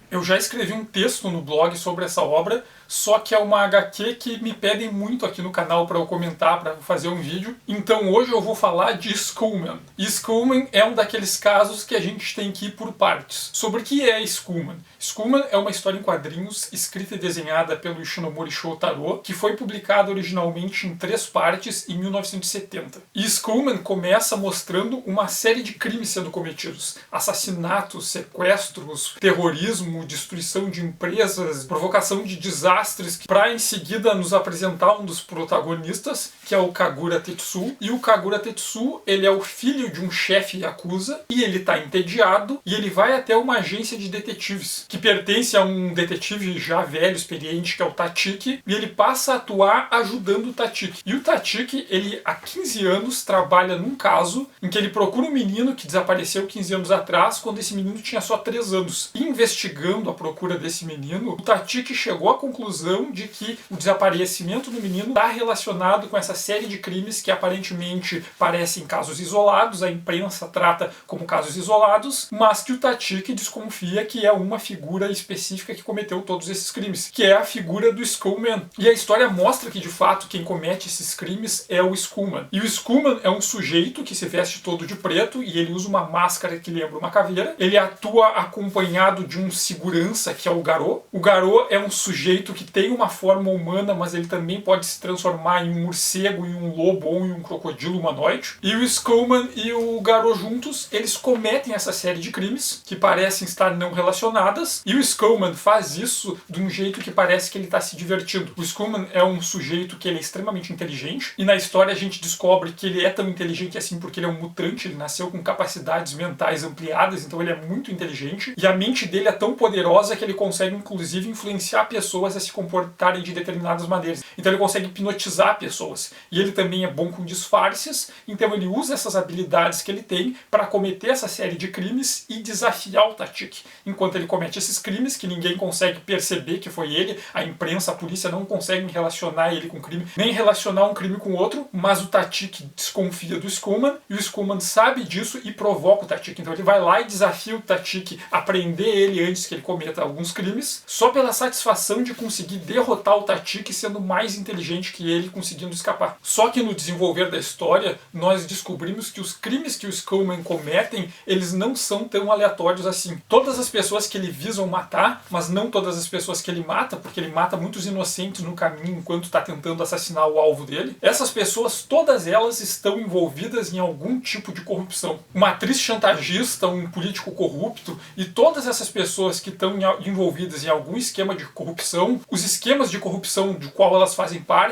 Eu já escrevi um texto no blog sobre essa obra, só que é uma HQ que me pedem muito aqui no canal para eu comentar, para fazer um vídeo. Então hoje eu vou falar de Skullman. E Skullman é um daqueles casos que a gente tem que ir por partes. Sobre o que é Skullman? Skullman é uma história em quadrinhos escrita e desenhada pelo Ishinomori Shotaro, que foi publicada originalmente em 3 partes em 1970. E Skullman começa mostrando uma série de crimes sendo cometidos. Assassinatos, sequestros, terrorismo, destruição de empresas, provocação de desastres, para em seguida nos apresentar um dos protagonistas, que é o Kagura Tetsu. E o Kagura Tetsu, ele é o filho de um chefe Yakuza, e ele está entediado, e ele vai até uma agência de detetives, que pertence a um detetive já velho, experiente, que é o Tachiki, e ele passa a atuar ajudando o Tachiki. E o Tachiki, ele há 15 anos trabalha num caso em que ele procura um menino que desapareceu 15 anos atrás, quando esse menino tinha só 3 anos. E investigando a procura desse menino, o Tachiki chegou à conclusão de que o desaparecimento do menino está relacionado com essa série de crimes que aparentemente parecem casos isolados, a imprensa trata como casos isolados, mas que o Tachiki desconfia que é uma figura específica que cometeu todos esses crimes, que é a figura do Skullman. E a história mostra que, de fato, quem comete esses crimes é o Skullman. E o Skullman é um sujeito que se veste todo de preto e ele usa uma máscara que lembra uma caveira. Ele atua acompanhado de um segurança, que é o Garou. O Garou é um sujeito que tem uma forma humana, mas ele também pode se transformar em um morcego, em um lobo ou em um crocodilo humanoide. E o Skullman e o Garou juntos, eles cometem essa série de crimes que parecem estar não relacionadas, e o Skullman faz isso de um jeito que parece que ele está se divertindo. O Skullman é um sujeito que ele é extremamente inteligente, e na história a gente descobre que ele é tão inteligente assim porque ele é um mutante, ele nasceu com capacidades mentais ampliadas, então ele é muito inteligente, e a mente dele é tão poderosa que ele consegue inclusive influenciar pessoas a se comportarem de determinadas maneiras. Então ele consegue hipnotizar pessoas. E ele também é bom com disfarces, então ele usa essas habilidades que ele tem para cometer essa série de crimes e desafiar o Tachiki. Enquanto ele comete esses crimes, que ninguém consegue perceber que foi ele, a imprensa, a polícia não conseguem relacionar ele com o crime, nem relacionar um crime com o outro, mas o Tachiki desconfia do Skullman, e o Skullman sabe disso e provoca o Tachiki. Então ele vai lá e desafia o Tachiki a prender ele antes que ele cometa alguns crimes, só pela satisfação de conseguir derrotar o Tachiki sendo mais inteligente que ele, conseguindo escapar. Só que no desenvolver da história, nós descobrimos que os crimes que o Skullman cometem, eles não são tão aleatórios assim. Todas as pessoas que ele visam matar, mas não todas as pessoas que ele mata, porque ele mata muitos inocentes no caminho enquanto está tentando assassinar o alvo dele, essas pessoas, todas elas estão envolvidas em algum tipo de corrupção. Uma atriz chantagista, um político corrupto, e todas essas pessoas que estão envolvidas em algum esquema de corrupção, os esquemas de corrupção de qual elas fazem parte,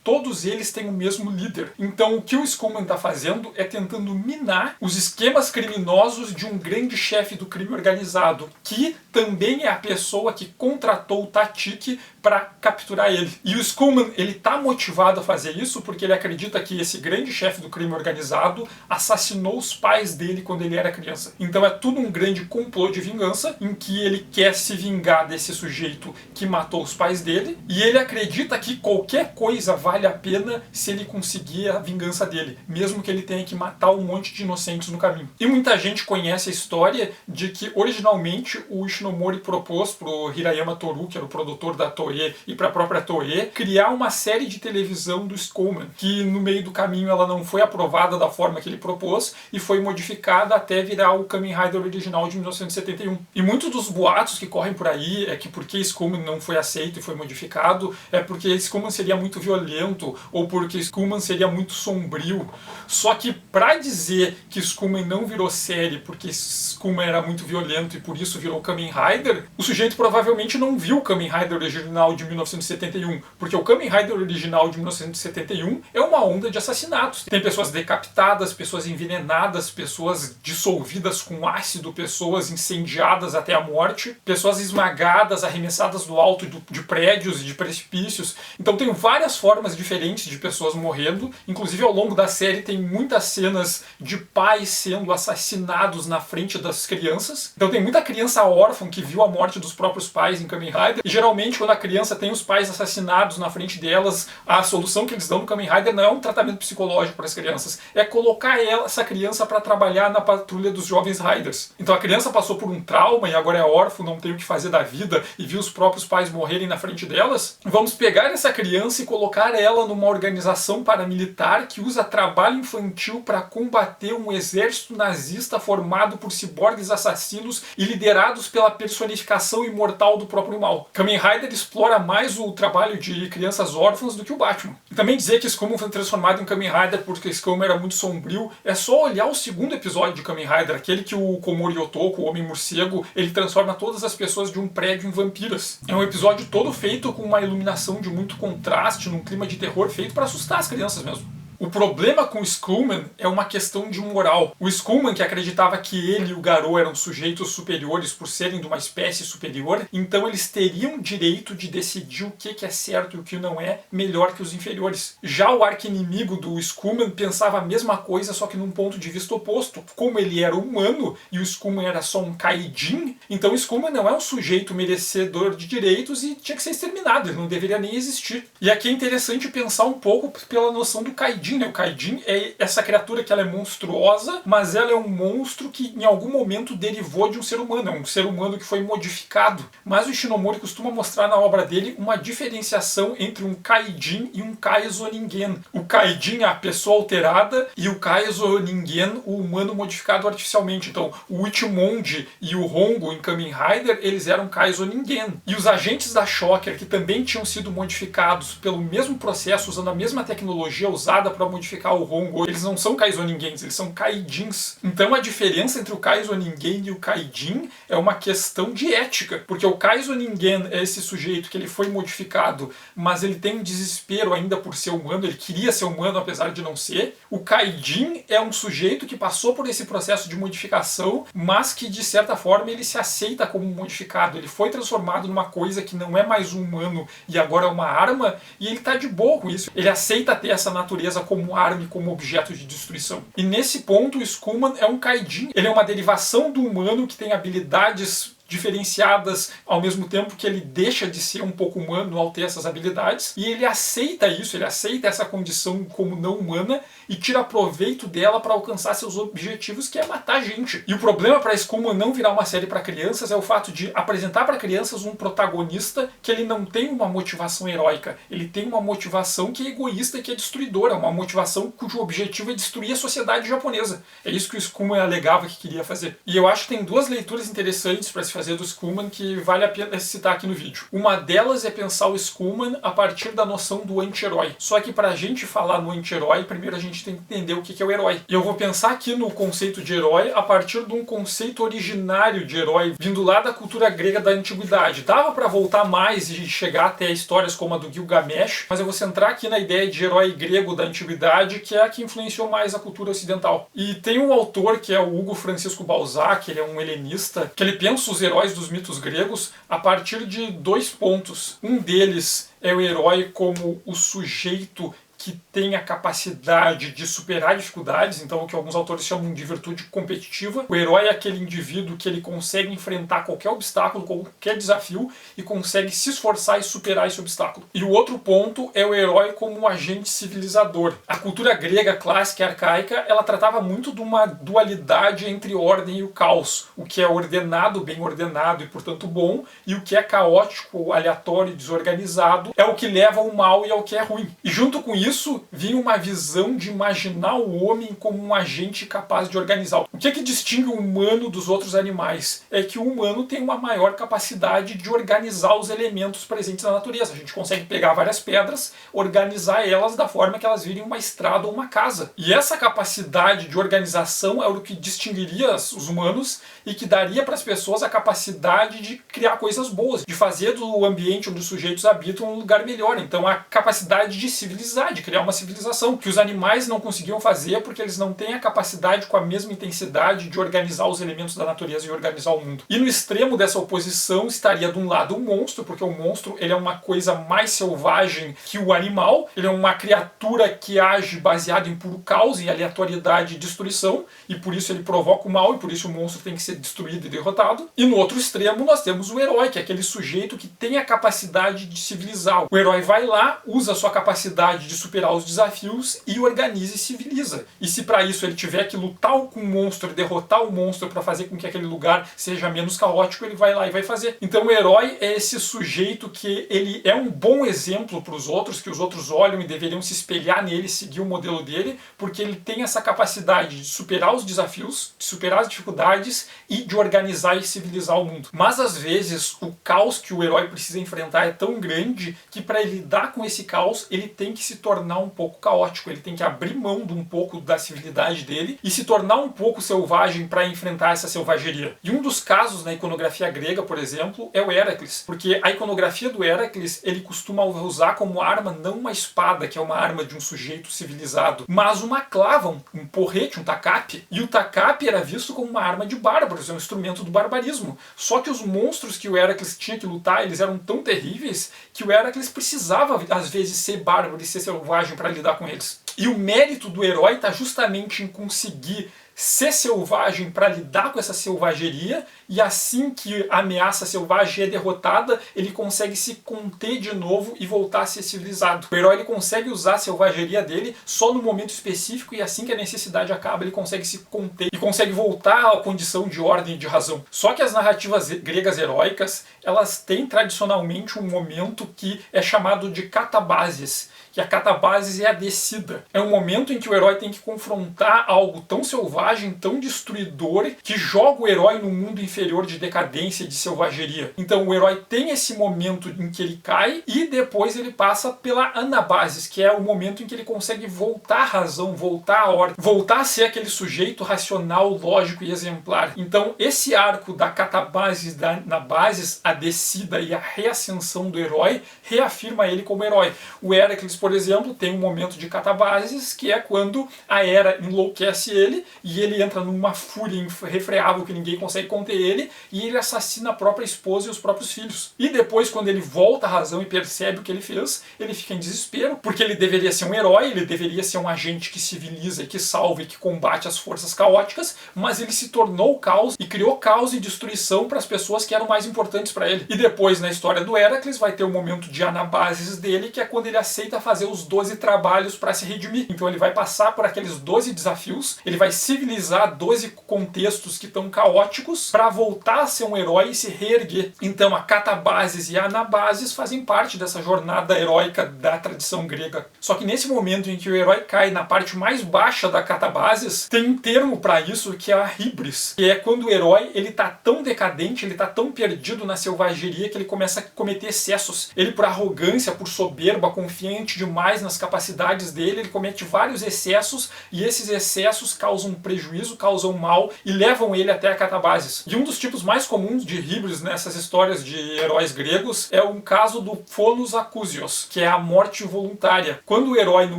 todos eles têm o mesmo líder. Então o que o Skullman está fazendo é tentando minar os esquemas criminosos de um grande chefe do crime organizado, que também é a pessoa que contratou o Tachiki para capturar ele. E o Skullman, ele está motivado a fazer isso porque ele acredita que esse grande chefe do crime organizado assassinou os pais dele quando ele era criança. Então é tudo um grande complô de vingança em que ele quer se vingar desse sujeito que matou os pais dele, e ele acredita que qualquer coisa vale a pena se ele conseguir a vingança dele, mesmo que ele tenha que matar um monte de inocentes no caminho. E muita gente conhece a história de que originalmente o Ishinomori propôs pro Hirayama Toru, que era o produtor da Toei, e para a própria Toei, criar uma série de televisão do Skullman, que no meio do caminho ela não foi aprovada da forma que ele propôs e foi modificada até virar o Kamen Rider original de 1971. E muitos dos boatos que correm por aí é que porque Skullman não foi aceito e foi modificado, é porque Skullman seria muito violento, ou porque Skullman seria muito sombrio. Só que para dizer que Skullman não virou série porque Skullman era muito violento e por isso virou Kamen Rider, o sujeito provavelmente não viu o Kamen Rider original de 1971, porque o Kamen Rider original de 1971 é uma onda de assassinatos. Tem pessoas decapitadas, pessoas envenenadas, pessoas dissolvidas com ácido, pessoas incendiadas até a morte, pessoas esmagadas, arremessadas do alto de prédios e de precipícios. Então tem várias formas diferentes de pessoas morrendo, inclusive ao longo da série tem muitas cenas de pais sendo assassinados na frente das crianças. Então tem muita criança órfã que viu a morte dos próprios pais em Kamen Rider, e geralmente quando a criança criança tem os pais assassinados na frente delas, a solução que eles dão no Kamen Rider não é um tratamento psicológico para as crianças, é colocar essa criança para trabalhar na patrulha dos jovens Riders. Então a criança passou por um trauma e agora é órfã, não tem o que fazer da vida e viu os próprios pais morrerem na frente delas. Vamos pegar essa criança e colocar ela numa organização paramilitar que usa trabalho infantil para combater um exército nazista formado por ciborgues assassinos e liderados pela personificação imortal do próprio mal. Kamen Rider explora mais o trabalho de crianças órfãs do que o Batman. E também dizer que Skullman foi transformado em Kamen Rider porque Skullman era muito sombrio, é só olhar o segundo episódio de Kamen Rider, aquele que o Komori Yotoko, o Homem-Morcego, ele transforma todas as pessoas de um prédio em vampiras. É um episódio todo feito com uma iluminação de muito contraste, num clima de terror feito para assustar as crianças mesmo. O problema com o Skullman é uma questão de moral. O Skullman, que acreditava que ele e o Garou eram sujeitos superiores por serem de uma espécie superior, então eles teriam direito de decidir o que é certo e o que não é melhor que os inferiores. Já o arqui-inimigo do Skullman pensava a mesma coisa, só que num ponto de vista oposto. Como ele era humano e o Skullman era só um Kaijin, então o Skullman não é um sujeito merecedor de direitos e tinha que ser exterminado, ele não deveria nem existir. E aqui é interessante pensar um pouco pela noção do Kaijin. O Kaijin é essa criatura que ela é monstruosa, mas ela é um monstro que em algum momento derivou de um ser humano, é um ser humano que foi modificado. Mas o Ishinomori costuma mostrar na obra dele uma diferenciação entre um Kaijin e um Kaizo Ningen. O Kaijin é a pessoa alterada e o Kaizo Ningen, o humano modificado artificialmente. Então o Ichimonji e o Hongo em Kamen Rider, eles eram Kaizo Ningen. E os agentes da Shocker, que também tinham sido modificados pelo mesmo processo, usando a mesma tecnologia usada para modificar o Hongo, eles não são Kaizo Ningens, eles são Kaijins. Então a diferença entre o Kaizo Ningen e o Kaijin é uma questão de ética, porque o Kaizo Ningen é esse sujeito que ele foi modificado, mas ele tem um desespero ainda por ser humano, ele queria ser humano apesar de não ser. O Kaijin é um sujeito que passou por esse processo de modificação, mas que de certa forma ele se aceita como modificado, ele foi transformado numa coisa que não é mais um humano e agora é uma arma, e ele tá de boa com isso, ele aceita ter essa natureza como arma e como objeto de destruição. E nesse ponto o Skullman é um Kaijin, ele é uma derivação do humano que tem habilidades diferenciadas ao mesmo tempo que ele deixa de ser um pouco humano ao ter essas habilidades, e ele aceita isso, ele aceita essa condição como não humana e tira proveito dela para alcançar seus objetivos, que é matar gente. E o problema para Skullman não virar uma série para crianças é o fato de apresentar para crianças um protagonista que ele não tem uma motivação heróica, ele tem uma motivação que é egoísta e que é destruidora, uma motivação cujo objetivo é destruir a sociedade japonesa. É isso que o Skullman alegava que queria fazer. E eu acho que tem duas leituras interessantes para se fazer do Skullman que vale a pena citar aqui no vídeo. Uma delas é pensar o Skullman a partir da noção do anti-herói. Só que pra gente falar no anti-herói, primeiro a gente tem que entender o que é o herói. E eu vou pensar aqui no conceito de herói a partir de um conceito originário de herói, vindo lá da cultura grega da antiguidade. Dava pra voltar mais e chegar até histórias como a do Gilgamesh, mas eu vou centrar aqui na ideia de herói grego da antiguidade, que é a que influenciou mais a cultura ocidental. E tem um autor que é o Hugo Francisco Balzac, ele é um helenista, que ele pensa os heróis dos mitos gregos a partir de dois pontos. Um deles é o herói como o sujeito que tem a capacidade de superar dificuldades, então o que alguns autores chamam de virtude competitiva. O herói é aquele indivíduo que ele consegue enfrentar qualquer obstáculo, qualquer desafio, e consegue se esforçar e superar esse obstáculo. E o outro ponto é o herói como um agente civilizador. A cultura grega clássica e arcaica, ela tratava muito de uma dualidade entre ordem e o caos. O que é ordenado, bem ordenado e, portanto, bom, e o que é caótico, aleatório e desorganizado é o que leva ao mal e ao que é ruim. E junto com isso, vinha uma visão de imaginar o homem como um agente capaz de organizar. O que é que distingue o humano dos outros animais? É que o humano tem uma maior capacidade de organizar os elementos presentes na natureza. A gente consegue pegar várias pedras, organizar elas da forma que elas virem uma estrada ou uma casa. E essa capacidade de organização é o que distinguiria os humanos e que daria para as pessoas a capacidade de criar coisas boas, de fazer do ambiente onde os sujeitos habitam um lugar melhor. Então a capacidade de civilizar, de de criar uma civilização, que os animais não conseguiam fazer porque eles não têm a capacidade com a mesma intensidade de organizar os elementos da natureza e organizar o mundo. E no extremo dessa oposição estaria de um lado o monstro, porque o monstro ele é uma coisa mais selvagem que o animal, ele é uma criatura que age baseado em puro caos, em aleatoriedade e destruição, e por isso ele provoca o mal, e por isso o monstro tem que ser destruído e derrotado. E no outro extremo nós temos o herói, que é aquele sujeito que tem a capacidade de civilizar. O herói vai lá, usa a sua capacidade de superar os desafios e organiza e civiliza. E se para isso ele tiver que lutar com o monstro e derrotar o monstro para fazer com que aquele lugar seja menos caótico, ele vai lá e vai fazer. Então o herói é esse sujeito que ele é um bom exemplo para os outros, que os outros olham e deveriam se espelhar nele, seguir o modelo dele, porque ele tem essa capacidade de superar os desafios, de superar as dificuldades e de organizar e civilizar o mundo. Mas às vezes o caos que o herói precisa enfrentar é tão grande que para ele lidar com esse caos ele tem que se tornar um pouco caótico, ele tem que abrir mão de um pouco da civilidade dele e se tornar um pouco selvagem para enfrentar essa selvageria. E um dos casos na iconografia grega, por exemplo, é o Heracles, porque a iconografia do Heracles ele costuma usar como arma não uma espada, que é uma arma de um sujeito civilizado, mas uma clava, um porrete, um tacape. E o tacape era visto como uma arma de bárbaros, é um instrumento do barbarismo. Só que os monstros que o Heracles tinha que lutar, eles eram tão terríveis que o Heracles precisava, às vezes, ser bárbaro e ser selvagem para lidar com eles. E o mérito do herói está justamente em conseguir ser selvagem para lidar com essa selvageria, e assim que a ameaça selvagem é derrotada, ele consegue se conter de novo e voltar a ser civilizado. O herói ele consegue usar a selvageria dele só no momento específico, e assim que a necessidade acaba, ele consegue se conter e consegue voltar à condição de ordem e de razão. Só que as narrativas gregas heróicas, elas têm tradicionalmente um momento que é chamado de catabases, que a catabases é a descida. É um momento em que o herói tem que confrontar algo tão selvagem, tão destruidor, que joga o herói no mundo inferior de decadência e de selvageria. Então o herói tem esse momento em que ele cai e depois ele passa pela anabasis, que é o momento em que ele consegue voltar à razão, voltar à ordem, voltar a ser aquele sujeito racional, lógico e exemplar. Então esse arco da catabasis, da anabasis, a descida e a reascensão do herói, reafirma ele como herói. O Heracles, por exemplo, tem um momento de catabasis, que é quando a Hera enlouquece ele e ele entra numa fúria irrefreável que ninguém consegue conter ele, e ele assassina a própria esposa e os próprios filhos. E depois, quando ele volta à razão e percebe o que ele fez, ele fica em desespero, porque ele deveria ser um herói, ele deveria ser um agente que civiliza, que salva e que combate as forças caóticas, mas ele se tornou caos e criou caos e destruição para as pessoas que eram mais importantes para ele. E depois, na história do Heracles, vai ter o momento de anabasis dele, que é quando ele aceita fazer os 12 trabalhos para se redimir. Então ele vai passar por aqueles 12 desafios, ele vai civilizar 12 contextos que estão caóticos para voltar a ser um herói e se reerguer. Então a catabasis e a anabasis fazem parte dessa jornada heróica da tradição grega. Só que nesse momento em que o herói cai na parte mais baixa da catabasis, tem um termo para isso que é a hibris, que é quando o herói ele tá tão decadente, ele tá tão perdido na selvageria que ele começa a cometer excessos. Ele, por arrogância, por soberba, confiante demais nas capacidades dele, ele comete vários excessos, e esses excessos causam prejuízo, causam mal e levam ele até a catabasis. E um dos tipos mais comuns de hibris nessas histórias de heróis gregos é um caso do phonos acousios, que é a morte voluntária. Quando o herói, no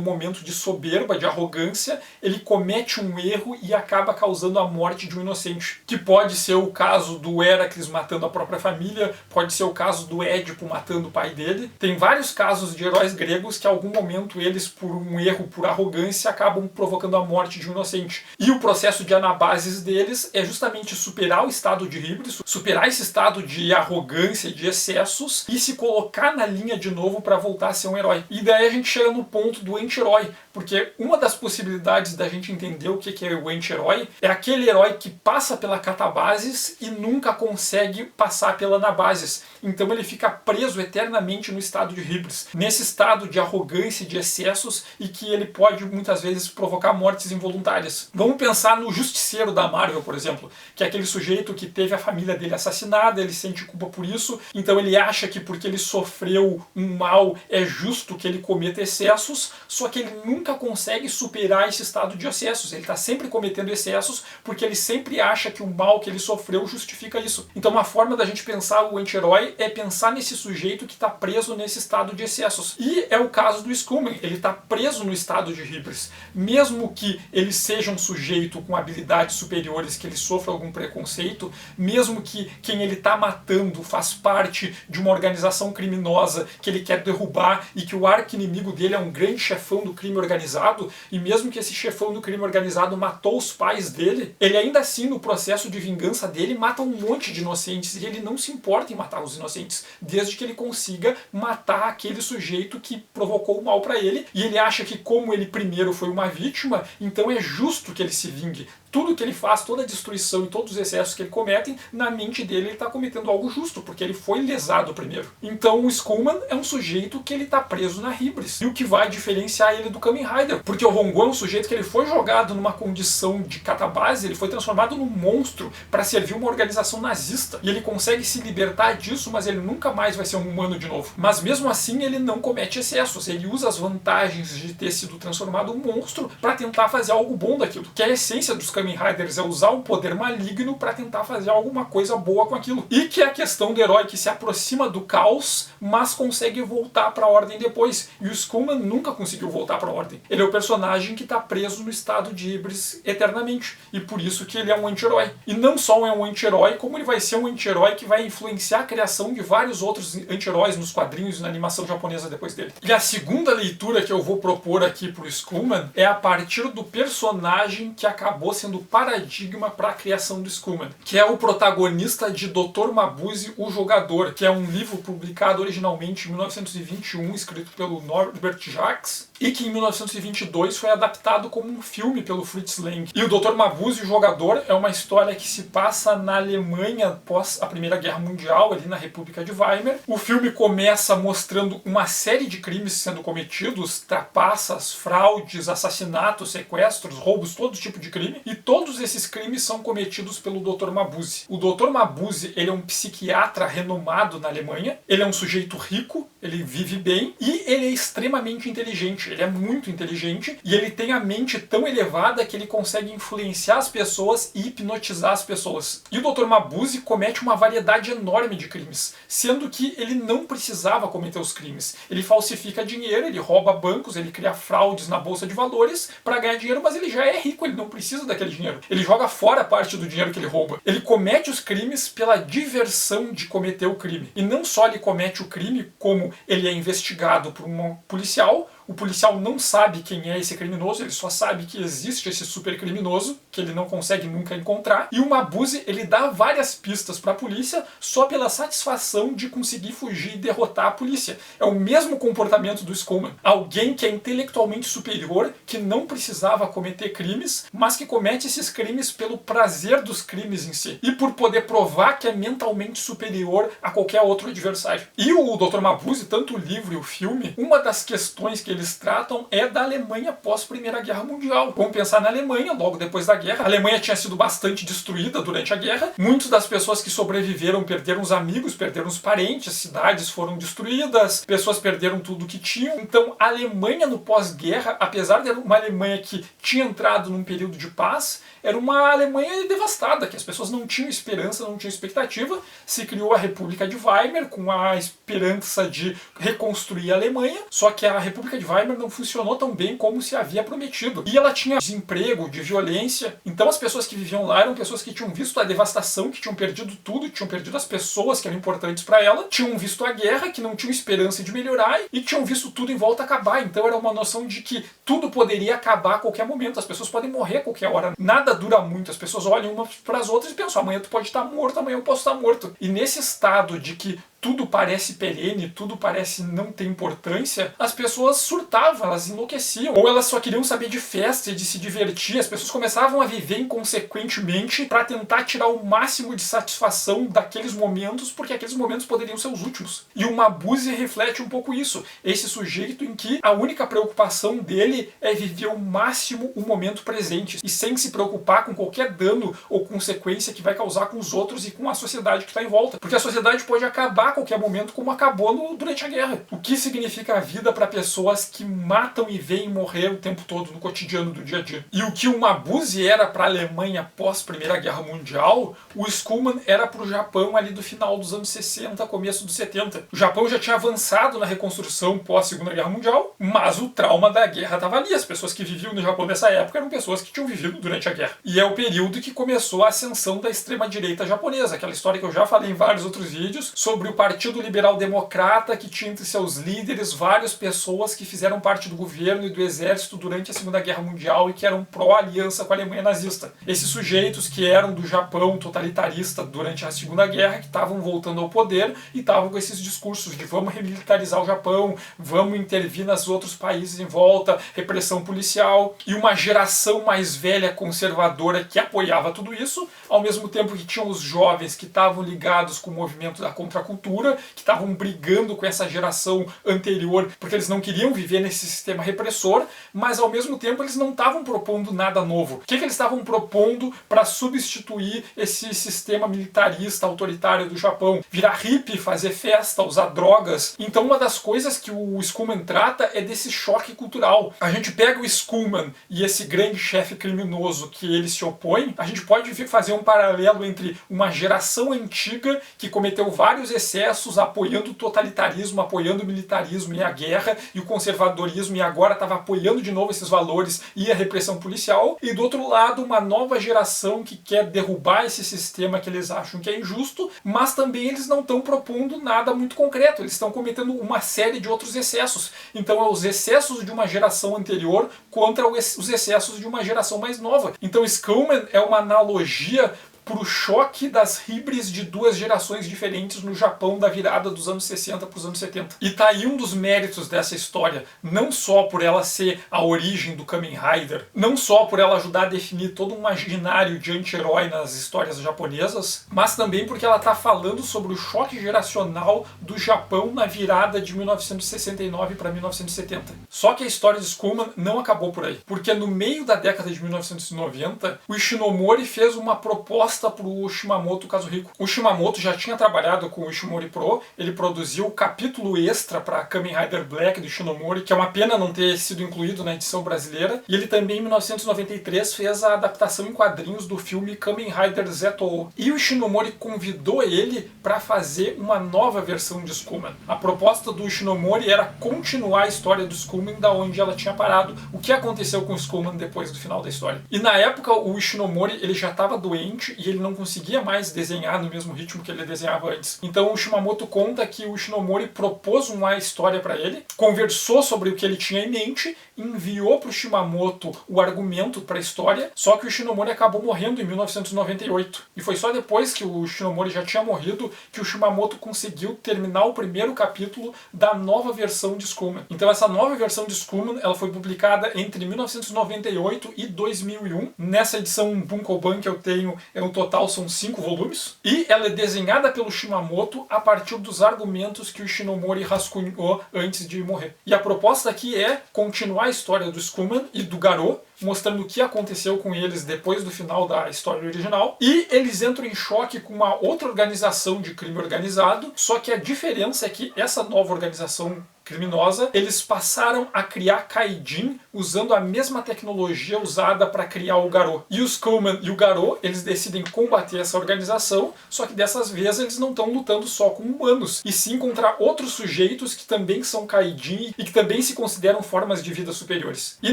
momento de soberba, de arrogância, ele comete um erro e acaba causando a morte de um inocente. Que pode ser o caso do Heracles matando a própria família, pode ser o caso do Édipo matando o pai dele. Tem vários casos de heróis gregos que, em algum momento, eles, por um erro, por arrogância, acabam provocando a morte de um inocente. E o processo de anabasis deles é justamente superar o estado de hibris, superar esse estado de arrogância, de excessos, e se colocar na linha de novo para voltar a ser um herói. E daí a gente chega no ponto do anti-herói, porque uma das possibilidades da gente entender o que é o anti-herói é aquele herói que passa pela catabasis e nunca consegue passar pela anabasis. Então ele fica preso eternamente no estado de hibris, nesse estado de arrogância e de excessos, e que ele pode muitas vezes provocar mortes involuntárias. Vamos pensar pensar no Justiceiro da Marvel, por exemplo, que é aquele sujeito que teve a família dele assassinada, ele sente culpa por isso, então ele acha que porque ele sofreu um mal é justo que ele cometa excessos, só que ele nunca consegue superar esse estado de excessos, ele está sempre cometendo excessos porque ele sempre acha que o mal que ele sofreu justifica isso. Então uma forma da gente pensar o anti-herói é pensar nesse sujeito que está preso nesse estado de excessos. E é o caso do Skullman, ele está preso no estado de híbris. Mesmo que ele seja um sujeito com habilidades superiores, que ele sofra algum preconceito, mesmo que quem ele está matando faz parte de uma organização criminosa que ele quer derrubar e que o arqui-inimigo dele é um grande chefão do crime organizado, e mesmo que esse chefão do crime organizado matou os pais dele, ele ainda assim, no processo de vingança dele, mata um monte de inocentes e ele não se importa em matar os inocentes, desde que ele consiga matar aquele sujeito que provocou o mal para ele, e ele acha que como ele primeiro foi uma vítima, então é justo que ele se vingue. Tudo que ele faz, toda a destruição e todos os excessos que ele comete, na mente dele ele está cometendo algo justo, porque ele foi lesado primeiro. Então o Skullman é um sujeito que ele está preso na híbris. E o que vai diferenciar ele do Kamen Rider, porque o Hongo é um sujeito que ele foi jogado numa condição de catabase, ele foi transformado num monstro para servir uma organização nazista. E ele consegue se libertar disso, mas ele nunca mais vai ser um humano de novo. Mas mesmo assim ele não comete excessos, ele usa as vantagens de ter sido transformado num monstro para tentar fazer algo bom daquilo. Que é a essência dos Kamen Riders é usar o poder maligno para tentar fazer alguma coisa boa com aquilo. E que é a questão do herói que se aproxima do caos, mas consegue voltar para a ordem depois. E o Skullman nunca conseguiu voltar para a ordem. Ele é o personagem que está preso no estado de híbris eternamente. E por isso que ele é um anti-herói. E não só é um anti-herói, como ele vai ser um anti-herói que vai influenciar a criação de vários outros anti-heróis nos quadrinhos e na animação japonesa depois dele. E a segunda leitura que eu vou propor aqui pro Skullman é a partir do personagem que acabou sendo paradigma para a criação do Skullman, que é o protagonista de Dr. Mabuse, o Jogador, que é um livro publicado originalmente em 1921, escrito pelo Norbert Jacques, e que em 1922 foi adaptado como um filme pelo Fritz Lang. E o Dr. Mabuse, o Jogador, é uma história que se passa na Alemanha após a Primeira Guerra Mundial, ali na República de Weimar. O filme começa mostrando uma série de crimes sendo cometidos, trapaças, fraudes, assassinatos, sequestros, roubos, todo tipo de crime, e todos esses crimes são cometidos pelo Dr. Mabuse. O Dr. Mabuse, ele é um psiquiatra renomado na Alemanha, ele é um sujeito rico, ele vive bem, e ele é extremamente inteligente, ele é muito inteligente, e ele tem a mente tão elevada que ele consegue influenciar as pessoas e hipnotizar as pessoas. E o Dr. Mabuse comete uma variedade enorme de crimes, sendo que ele não precisava cometer os crimes. Ele falsifica dinheiro, ele rouba bancos, ele cria fraudes na bolsa de valores para ganhar dinheiro, mas ele já é rico, ele não precisa daquele dinheiro. Ele joga fora parte do dinheiro que ele rouba. Ele comete os crimes pela diversão de cometer o crime. E não só ele comete o crime, como ele é investigado por um policial. O policial não sabe quem é esse criminoso, ele só sabe que existe esse super criminoso, que ele não consegue nunca encontrar. E o Mabuse, ele dá várias pistas para a polícia só pela satisfação de conseguir fugir e derrotar a polícia. É o mesmo comportamento do Skullman. Alguém que é intelectualmente superior, que não precisava cometer crimes, mas que comete esses crimes pelo prazer dos crimes em si. E por poder provar que é mentalmente superior a qualquer outro adversário. E o Dr. Mabuse, tanto o livro e o filme, uma das questões que eles tratam é da Alemanha pós-Primeira Guerra Mundial. Vamos pensar na Alemanha, logo depois da guerra. A Alemanha tinha sido bastante destruída durante a guerra. Muitas das pessoas que sobreviveram perderam os amigos, perderam os parentes, cidades foram destruídas, pessoas perderam tudo que tinham. Então a Alemanha no pós-guerra, apesar de ser uma Alemanha que tinha entrado num período de paz, era uma Alemanha devastada, que as pessoas não tinham esperança, não tinham expectativa. Se criou a República de Weimar com a esperança de reconstruir a Alemanha, só que a República de Weimar não funcionou tão bem como se havia prometido. E ela tinha desemprego, de violência. Então as pessoas que viviam lá eram pessoas que tinham visto a devastação, que tinham perdido tudo, que tinham perdido as pessoas que eram importantes para ela, tinham visto a guerra, que não tinham esperança de melhorar e tinham visto tudo em volta acabar. Então era uma noção de que tudo poderia acabar a qualquer momento, as pessoas podem morrer a qualquer hora. Nada dura muito, as pessoas olham umas para as outras e pensam, amanhã tu pode estar morto, amanhã eu posso estar morto. E nesse estado de que tudo parece perene, tudo parece não ter importância, as pessoas surtavam, elas enlouqueciam. Ou elas só queriam saber de festa e de se divertir. As pessoas começavam a viver inconsequentemente para tentar tirar o máximo de satisfação daqueles momentos, porque aqueles momentos poderiam ser os últimos. E o Mabuse reflete um pouco isso. Esse sujeito em que a única preocupação dele é viver ao máximo o momento presente e sem se preocupar com qualquer dano ou consequência que vai causar com os outros e com a sociedade que está em volta. Porque a sociedade pode acabar a qualquer momento, como acabou durante a guerra. O que significa a vida para pessoas que matam e veem morrer o tempo todo no cotidiano do dia a dia? E o que o Mabuse era para a Alemanha pós Primeira Guerra Mundial, o Skullman era para o Japão ali do final dos anos 60, começo dos 70. O Japão já tinha avançado na reconstrução pós Segunda Guerra Mundial, mas o trauma da guerra estava ali. As pessoas que viviam no Japão nessa época eram pessoas que tinham vivido durante a guerra. E é o período que começou a ascensão da extrema-direita japonesa, aquela história que eu já falei em vários outros vídeos, sobre o Partido Liberal Democrata, que tinha entre seus líderes várias pessoas que fizeram parte do governo e do exército durante a Segunda Guerra Mundial e que eram pró-aliança com a Alemanha nazista. Esses sujeitos que eram do Japão totalitarista durante a Segunda Guerra, que estavam voltando ao poder e estavam com esses discursos de vamos remilitarizar o Japão, vamos intervir nos outros países em volta, repressão policial, e uma geração mais velha conservadora que apoiava tudo isso, ao mesmo tempo que tinham os jovens que estavam ligados com o movimento da contracultura, que estavam brigando com essa geração anterior, porque eles não queriam viver nesse sistema repressor, mas ao mesmo tempo eles não estavam propondo nada novo. O que eles estavam propondo para substituir esse sistema militarista autoritário do Japão? Virar hippie, fazer festa, usar drogas. Então uma das coisas que o Skullman trata é desse choque cultural. A gente pega o Skullman e esse grande chefe criminoso que ele se opõe, a gente pode fazer um paralelo entre uma geração antiga que cometeu vários excessos apoiando o totalitarismo, apoiando o militarismo e a guerra e o conservadorismo, e agora estava apoiando de novo esses valores e a repressão policial, e do outro lado uma nova geração que quer derrubar esse sistema que eles acham que é injusto, mas também eles não estão propondo nada muito concreto, eles estão cometendo uma série de outros excessos. Então é os excessos de uma geração anterior contra os excessos de uma geração mais nova. Então Skullman é uma analogia para o choque das híbrides de duas gerações diferentes no Japão da virada dos anos 60 para os anos 70. E tá aí um dos méritos dessa história, não só por ela ser a origem do Kamen Rider, não só por ela ajudar a definir todo um imaginário de anti-herói nas histórias japonesas, mas também porque ela tá falando sobre o choque geracional do Japão na virada de 1969 para 1970. Só que a história de Skullman não acabou por aí, porque no meio da década de 1990, o Ishinomori fez uma proposta para o Shimamoto Kazuhiko. O Shimamoto já tinha trabalhado com o Ishimori Pro, ele produziu o capítulo extra para Kamen Rider Black do Ishinomori, que é uma pena não ter sido incluído na edição brasileira, e ele também em 1993 fez a adaptação em quadrinhos do filme Kamen Rider Zetou. E o Ishinomori convidou ele para fazer uma nova versão de Skullman. A proposta do Ishinomori era continuar a história do Skullman da onde ela tinha parado, o que aconteceu com o Skullman depois do final da história. E na época o Ishinomori ele já estava doente e ele não conseguia mais desenhar no mesmo ritmo que ele desenhava antes. Então o Shimamoto conta que o Ishinomori propôs uma história para ele, conversou sobre o que ele tinha em mente, enviou para o Shimamoto o argumento para a história, só que o Ishinomori acabou morrendo em 1998. E foi só depois que o Ishinomori já tinha morrido que o Shimamoto conseguiu terminar o primeiro capítulo da nova versão de Skullman. Então essa nova versão de Skullman ela foi publicada entre 1998 e 2001. Nessa edição Bunkoban que eu tenho, no total são 5 volumes, e ela é desenhada pelo Shimamoto a partir dos argumentos que o Ishinomori rascunhou antes de morrer. E a proposta aqui é continuar a história do Skullman e do Garou, mostrando o que aconteceu com eles depois do final da história original, e eles entram em choque com uma outra organização de crime organizado, só que a diferença é que essa nova organização criminosa, eles passaram a criar Kaijin usando a mesma tecnologia usada para criar o Garou. E o Skullman e o Garou, eles decidem combater essa organização, só que dessas vezes eles não estão lutando só com humanos, e sim contra outros sujeitos que também são Kaijin e que também se consideram formas de vida superiores. E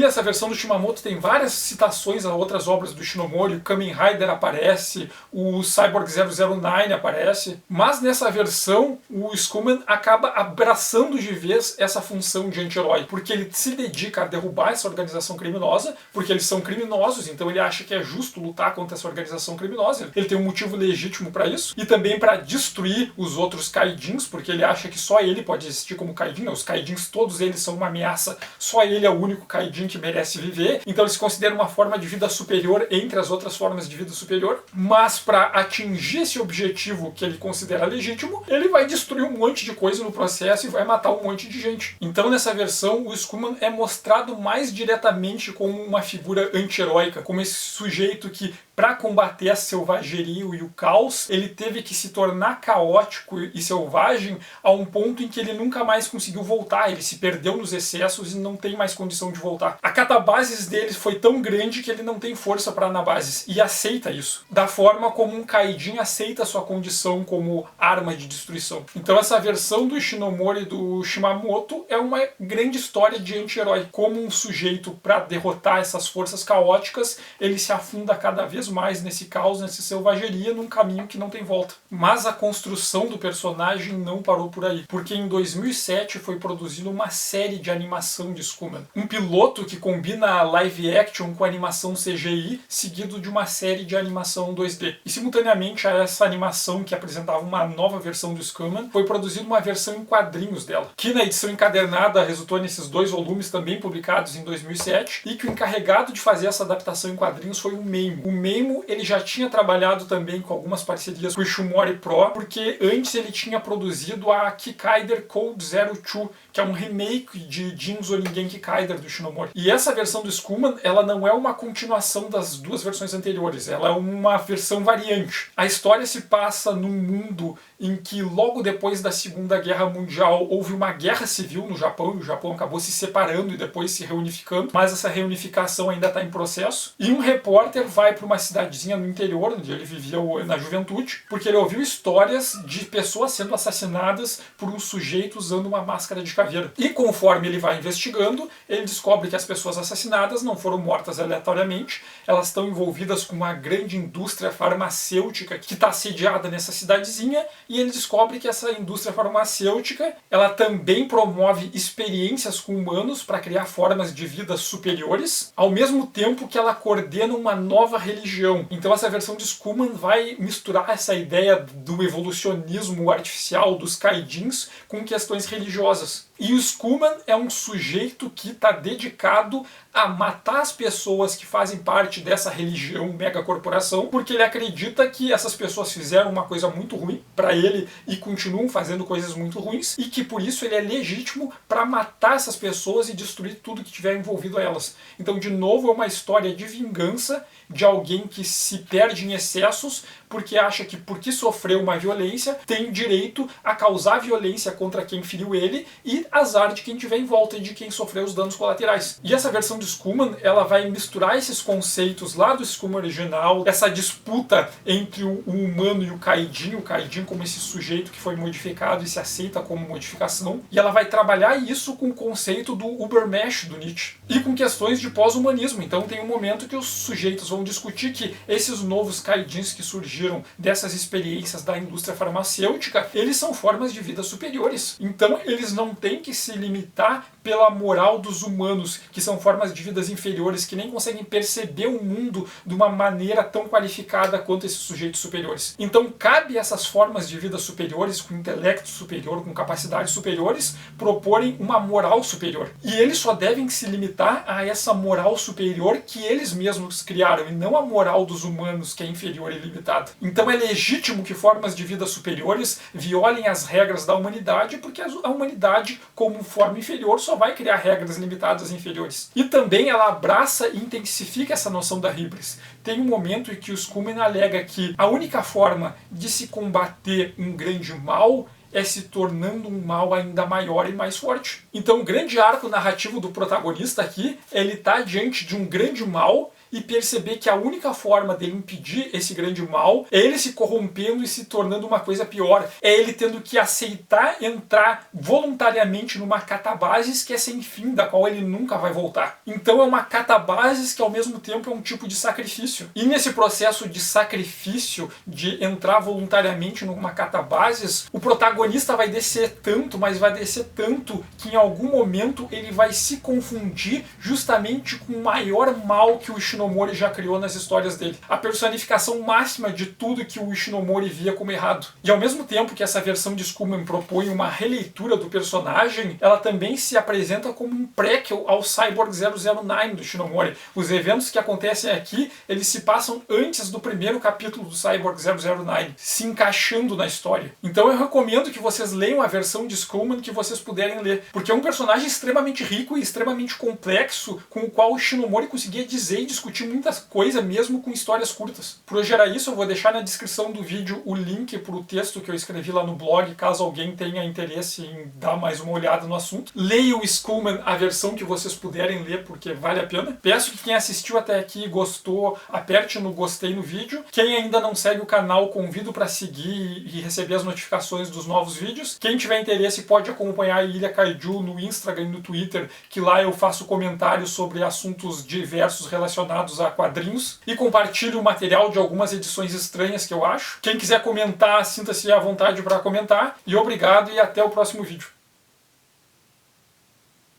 nessa versão do Shimamoto tem várias citações a outras obras do Ishinomori, o Kamen Rider aparece, o Cyborg 009 aparece, mas nessa versão o Skullman acaba abraçando de vez essa função de anti-herói, porque ele se dedica a derrubar essa organização criminosa, porque eles são criminosos, então ele acha que é justo lutar contra essa organização criminosa, ele tem um motivo legítimo para isso, e também para destruir os outros Kaijins, porque ele acha que só ele pode existir como Kaijin, os Kaijins todos eles são uma ameaça, só ele é o único Kaijin que merece viver, então ele se considera uma forma de vida superior entre as outras formas de vida superior, mas para atingir esse objetivo que ele considera legítimo, ele vai destruir um monte de coisa no processo e vai matar um monte de gente. Então nessa versão o Skullman é mostrado mais diretamente como uma figura anti-heróica, como esse sujeito que, para combater a selvageria e o caos, ele teve que se tornar caótico e selvagem a um ponto em que ele nunca mais conseguiu voltar, ele se perdeu nos excessos e não tem mais condição de voltar. A catabases dele foi tão grande que ele não tem força para anabases e aceita isso, da forma como um Kaijin aceita sua condição como arma de destruição. Então essa versão do Ishinomori e do Shimamoto é uma grande história de anti-herói, como um sujeito, para derrotar essas forças caóticas, ele se afunda cada vez mais nesse caos, nessa selvageria, num caminho que não tem volta. Mas a construção do personagem não parou por aí, porque em 2007 foi produzida uma série de animação de Skullman. Um piloto que combina live action com animação CGI, seguido de uma série de animação 2D. E simultaneamente a essa animação que apresentava uma nova versão do Skullman, foi produzida uma versão em quadrinhos dela, que na edição encadernada resultou nesses 2 volumes também publicados em 2007, e que o encarregado de fazer essa adaptação em quadrinhos foi o Meimo. O Meimo, ele já tinha trabalhado também com algumas parcerias com o Ishimori Pro, porque antes ele tinha produzido a Kikaider Code 02, que é um remake de Jinzo Ningen Kikaider do Ishinomori. E essa versão do Skullman, ela não é uma continuação das 2 versões anteriores, ela é uma versão variante. A história se passa num mundo em que logo depois da Segunda Guerra Mundial houve uma guerra civil no Japão, e o Japão acabou se separando e depois se reunificando, mas essa reunificação ainda está em processo. E um repórter vai para uma cidadezinha no interior, onde ele vivia na juventude, porque ele ouviu histórias de pessoas sendo assassinadas por um sujeito usando uma máscara de caveira. E conforme ele vai investigando, ele descobre que as pessoas assassinadas não foram mortas aleatoriamente, elas estão envolvidas com uma grande indústria farmacêutica que está sediada nessa cidadezinha, e ele descobre que essa indústria farmacêutica, ela também promove experiências com humanos para criar formas de vida superiores, ao mesmo tempo que ela coordena uma nova religião. Então essa versão de Skullman vai misturar essa ideia do evolucionismo artificial dos Kaijins com questões religiosas. E o Skullman é um sujeito que está dedicado a matar as pessoas que fazem parte dessa religião megacorporação, porque ele acredita que essas pessoas fizeram uma coisa muito ruim para ele e continuam fazendo coisas muito ruins, e que por isso ele é legítimo para matar essas pessoas e destruir tudo que tiver envolvido a elas. Então, de novo, é uma história de vingança de alguém que se perde em excessos porque acha que, porque sofreu uma violência, tem direito a causar violência contra quem feriu ele, e azar de quem tiver em volta e de quem sofreu os danos colaterais. E essa versão de Skullman, ela vai misturar esses conceitos lá do Skullman original, essa disputa entre o humano e o Kaijin como esse sujeito que foi modificado e se aceita como modificação, e ela vai trabalhar isso com o conceito do Übermensch do Nietzsche, e com questões de pós-humanismo. Então tem um momento que os sujeitos vão discutir que esses novos Kaijins que surgiram dessas experiências da indústria farmacêutica, eles são formas de vida superiores. Então eles não têm que se limitar pela moral dos humanos, que são formas de vidas inferiores, que nem conseguem perceber o mundo de uma maneira tão qualificada quanto esses sujeitos superiores. Então cabe a essas formas de vida superiores, com intelecto superior, com capacidades superiores, proporem uma moral superior. E eles só devem se limitar a essa moral superior que eles mesmos criaram, e não a moral dos humanos, que é inferior e limitada. Então é legítimo que formas de vida superiores violem as regras da humanidade, porque a humanidade, como forma inferior, só vai criar regras limitadas e inferiores. E também ela abraça e intensifica essa noção da híbris. Tem um momento em que o Skullman alega que a única forma de se combater um grande mal é se tornando um mal ainda maior e mais forte. Então o grande arco narrativo do protagonista aqui, ele está diante de um grande mal e perceber que a única forma dele impedir esse grande mal é ele se corrompendo e se tornando uma coisa pior. É ele tendo que aceitar entrar voluntariamente numa catabasis que é sem fim, da qual ele nunca vai voltar. Então é uma catabasis que ao mesmo tempo é um tipo de sacrifício. E nesse processo de sacrifício, de entrar voluntariamente numa catabasis, o protagonista vai descer tanto, mas vai descer tanto, que em algum momento ele vai se confundir justamente com o maior mal que o Ishinomori já criou nas histórias dele. A personificação máxima de tudo que o Ishinomori via como errado. E ao mesmo tempo que essa versão de Skullman propõe uma releitura do personagem, ela também se apresenta como um prequel ao Cyborg 009 do Ishinomori. Os eventos que acontecem aqui, eles se passam antes do primeiro capítulo do Cyborg 009, se encaixando na história. Então eu recomendo que vocês leiam a versão de Skullman que vocês puderem ler, porque é um personagem extremamente rico e extremamente complexo, com o qual o Ishinomori conseguia dizer e discutir muitas coisas, mesmo com histórias curtas. Por hoje era isso, eu vou deixar na descrição do vídeo o link para o texto que eu escrevi lá no blog, caso alguém tenha interesse em dar mais uma olhada no assunto. Leia o Skullman, a versão que vocês puderem ler, porque vale a pena. Peço que quem assistiu até aqui e gostou, aperte no gostei no vídeo. Quem ainda não segue o canal, convido para seguir e receber as notificações dos novos vídeos. Quem tiver interesse pode acompanhar a Ilha Kaiju no Instagram e no Twitter, que lá eu faço comentários sobre assuntos diversos relacionados a quadrinhos e compartilho o material de algumas edições estranhas que eu acho. Quem quiser comentar, sinta-se à vontade para comentar. E obrigado e até o próximo vídeo.